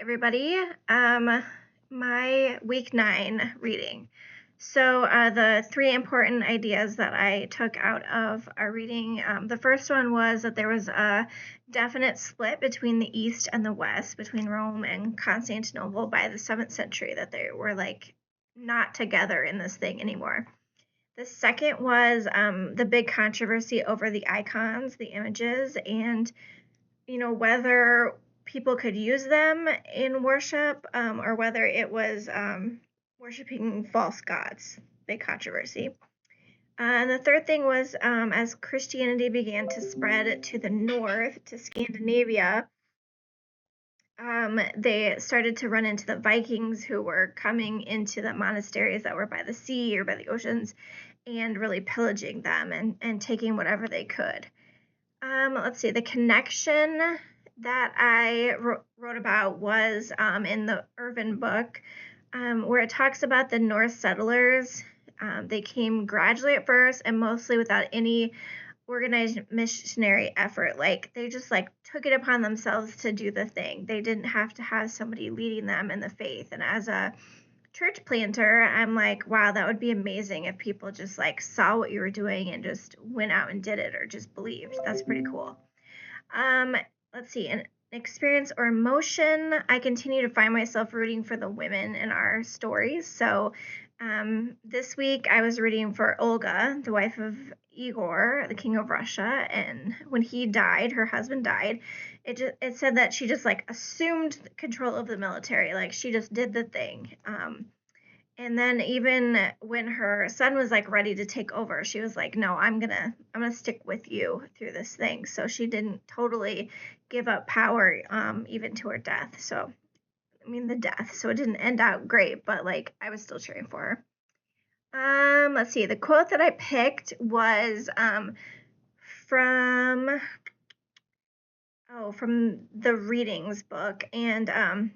Everybody. My week 9 reading. So, the three important ideas that I took out of our reading, the first one was that there was a definite split between the East and the West, between Rome and Constantinople by the 7th century, that they were like not together in this thing anymore. The second was the big controversy over the icons, the images, and whether people could use them in worship, or whether it was worshiping false gods. Big controversy. And the third thing was as Christianity began to spread to the north, to Scandinavia, they started to run into the Vikings who were coming into the monasteries that were by the sea or by the oceans and really pillaging them and taking whatever they could. Let's see, the connection that I wrote about was in the Irvin book, where it talks about the Norse settlers. They came gradually at first and mostly without any organized missionary effort. Like they just took it upon themselves to do the thing. They didn't have to have somebody leading them in the faith. And as a church planter, I'm like, wow, that would be amazing if people just saw what you were doing and just went out and did it or just believed. That's pretty cool. Um, let's see, an experience or emotion. I continue to find myself rooting for the women in our stories. So this week I was rooting for Olga, the wife of Igor, the king of Russia, and when he died, her husband died. It said that she just assumed control of the military, like she just did the thing. And then even when her son was ready to take over, she was like, "No, I'm gonna stick with you through this thing." So she didn't totally give up power, even to her death. So I mean the death. So it didn't end out great, but I was still cheering for her. Let's see. The quote that I picked was from from the readings book, and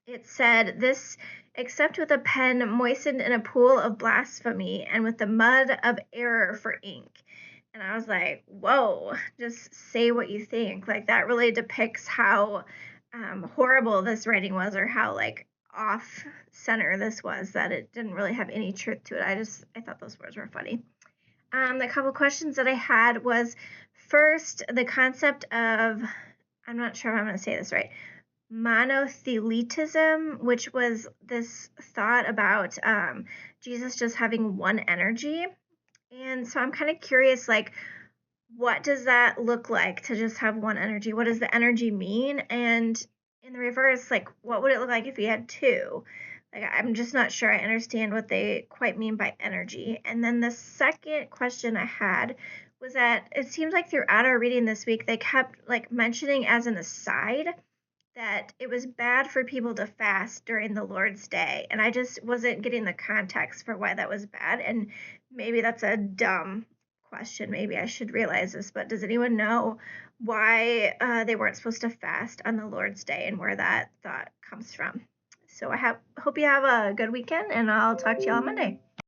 it said, "This, except with a pen moistened in a pool of blasphemy and with the mud of error for ink." And I was like, whoa, just say what you think. That really depicts how horrible this writing was, or how off center this was, that it didn't really have any truth to it. I thought those words were funny. The couple questions that I had was, first, the concept of, I'm not sure if I'm going to say this right, monothelitism, which was this thought about Jesus just having one energy. And so I'm kind of curious, what does that look like to just have one energy? What does the energy mean? And in the reverse, what would it look like if you had two? I'm just not sure I understand what they quite mean by energy. And then the second question I had was that it seems like throughout our reading this week, they kept mentioning as an aside that it was bad for people to fast during the Lord's Day. And I just wasn't getting the context for why that was bad. And maybe that's a dumb question. Maybe I should realize this, but does anyone know why they weren't supposed to fast on the Lord's Day and where that thought comes from? So hope you have a good weekend, and I'll talk to you all Monday.